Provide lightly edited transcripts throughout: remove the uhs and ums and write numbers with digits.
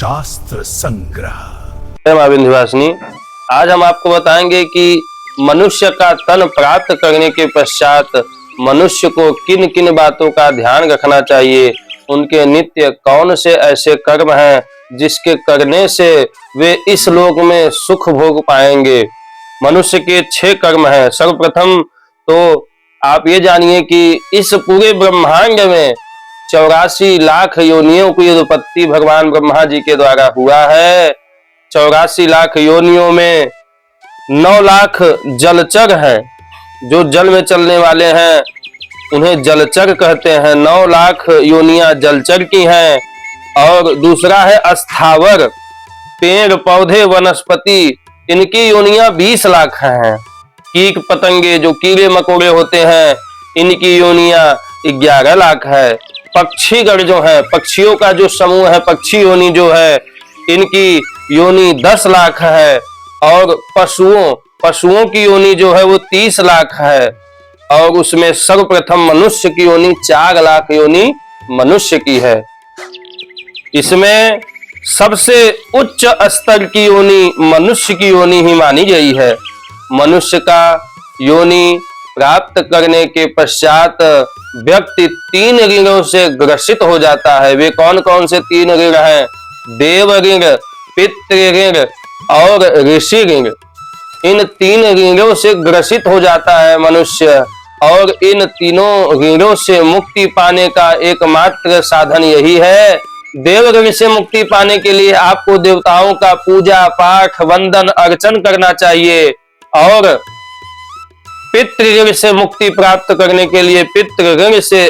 शास्त्र संग्रह। जय मां विंध्यवासिनी। आज हम आपको बताएंगे कि मनुष्य का तन प्राप्त करने के पश्चात मनुष्य को किन किन बातों का ध्यान रखना चाहिए। उनके नित्य कौन से ऐसे कर्म हैं जिसके करने से वे इस लोक में सुख भोग पाएंगे। मनुष्य के 6 कर्म हैं। सर्वप्रथम तो आप ये जानिए कि इस पूरे ब्रह्मांड में 84 लाख योनियों की उत्पत्ति भगवान ब्रह्मा जी के द्वारा हुआ है। 84 लाख योनियों में 9 लाख जलचर हैं, जो जल में चलने वाले हैं उन्हें जलचर कहते हैं। 9 लाख योनियां जलचर की हैं। और दूसरा है स्थावर, पेड़ पौधे वनस्पति, इनकी योनियां 20 लाख हैं। कीट पतंगे जो कीड़े मकोड़े होते हैं, इनकी योनियां 11 लाख है। पक्षीगण जो है, पक्षियों का जो समूह है, पक्षी योनि जो है, इनकी योनि 10 लाख है। और पशुओं की योनि जो है वो 30 लाख है। और उसमें सर्वप्रथम मनुष्य की योनि 4 लाख योनि मनुष्य की है। इसमें सबसे उच्च स्तर की योनि मनुष्य की योनि ही मानी गई है। मनुष्य का योनि प्राप्त करने के पश्चात व्यक्ति 3 ऋणों से ग्रसित हो जाता है। वे कौन कौन से 3 ऋण हैं? देव ऋण, पितृ ऋण और ऋषि ऋण। इन 3 ऋणों से ग्रसित हो जाता है मनुष्य। और इन तीनों ऋणों से मुक्ति पाने का एकमात्र साधन यही है। देव ऋण से मुक्ति पाने के लिए आपको देवताओं का पूजा पाठ वंदन अर्चन करना चाहिए। और पितृ ऋण से मुक्ति प्राप्त करने के लिए पितृ ऋण से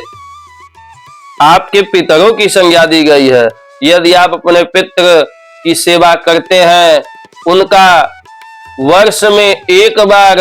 आपके पितरों की संज्ञा दी गई है। यदि आप अपने पितृ की सेवा करते हैं, उनका वर्ष में 1 बार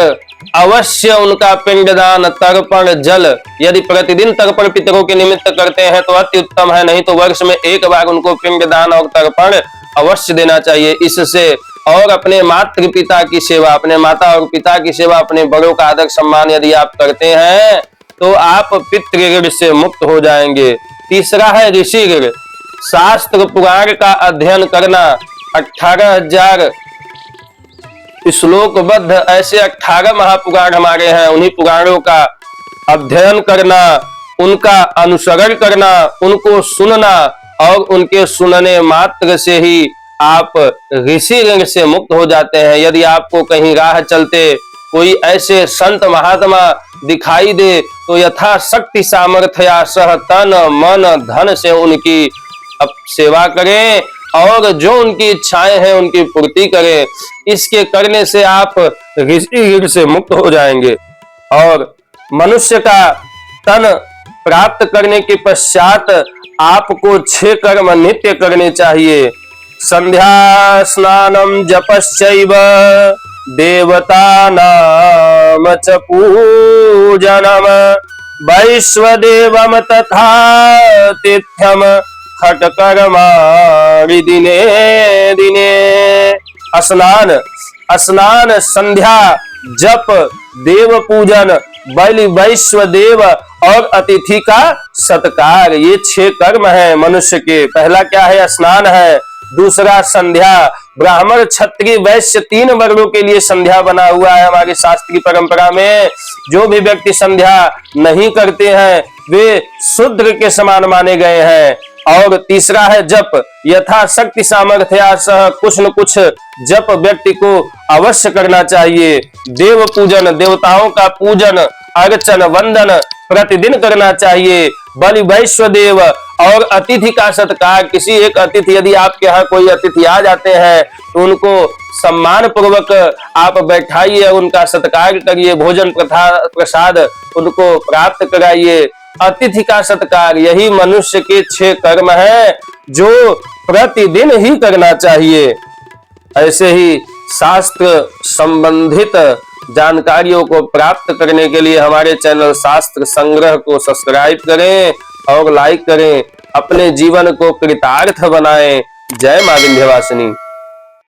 अवश्य उनका पिंडदान तर्पण जल यदि प्रतिदिन तर्पण पितरों के निमित्त करते हैं तो अति उत्तम है। नहीं तो वर्ष में 1 बार उनको पिंडदान और तर्पण अवश्य देना चाहिए। इससे और अपने मातृ पिता की सेवा, अपने माता और पिता की सेवा, अपने बड़ों का आदर सम्मान यदि आप करते हैं तो आप पितृ ऋण से मुक्त हो जाएंगे। तीसरा है ऋषि ऋण। शास्त्र पुराण का अध्ययन करना। 18,000 श्लोकबद्ध ऐसे 18 महापुराण हमारे हैं। उन्हीं पुराणों का अध्ययन करना, उनका अनुसरण करना, उनको सुनना और उनके सुनने मात्र से ही आप ऋषि ऋण से मुक्त हो जाते हैं। यदि आपको कहीं राह चलते कोई ऐसे संत महात्मा दिखाई दे तो यथाशक्ति सामर्थ्या सह तन मन धन से उनकी सेवा करें और जो उनकी इच्छाएं हैं उनकी पूर्ति करें। इसके करने से आप ऋषि ऋण से मुक्त हो जाएंगे। और मनुष्य का तन प्राप्त करने के पश्चात आपको 6 कर्म नित्य करने चाहिए। संध्या स्नानम जपश्चैव देवतानाम च पूजनम वैश्वदेवम तथा तिथ्यम खटकर्माणि दिने दिने। स्नान, संध्या, जप, देव पूजन, बलि, वैश्वदेव और अतिथि का सत्कार, ये 6 कर्म है मनुष्य के। पहला क्या है? स्नान है। दूसरा संध्या। ब्राह्मण क्षत्रिय वैश्य 3 वर्गों के लिए संध्या बना हुआ है हमारी शास्त्रीय परंपरा में। जो भी व्यक्ति संध्या नहीं करते हैं वे शूद्र के समान माने गए हैं। और तीसरा है जप। यथाशक्ति सामर्थ्या सह कुछ न कुछ जप व्यक्ति को अवश्य करना चाहिए। देव पूजन, देवताओं का पूजन अर्चन वंदन प्रतिदिन करना चाहिए। बलि वैश्वदेव और अतिथि का सत्कार। किसी एक अतिथि, यदि आपके यहाँ कोई अतिथि आ जाते हैं तो उनको सम्मान पूर्वक आप बैठाइए, उनका सत्कार करिए, भोजन प्रसाद उनको प्राप्त कराइए। अतिथि का सत्कार, यही मनुष्य के 6 कर्म हैं जो प्रतिदिन ही करना चाहिए। ऐसे ही शास्त्र संबंधित जानकारियों को प्राप्त करने के लिए हमारे चैनल शास्त्र संग्रह को सब्सक्राइब करें और लाइक करें। अपने जीवन को कृतार्थ बनाएं। जय मां विंध्यवासिनी।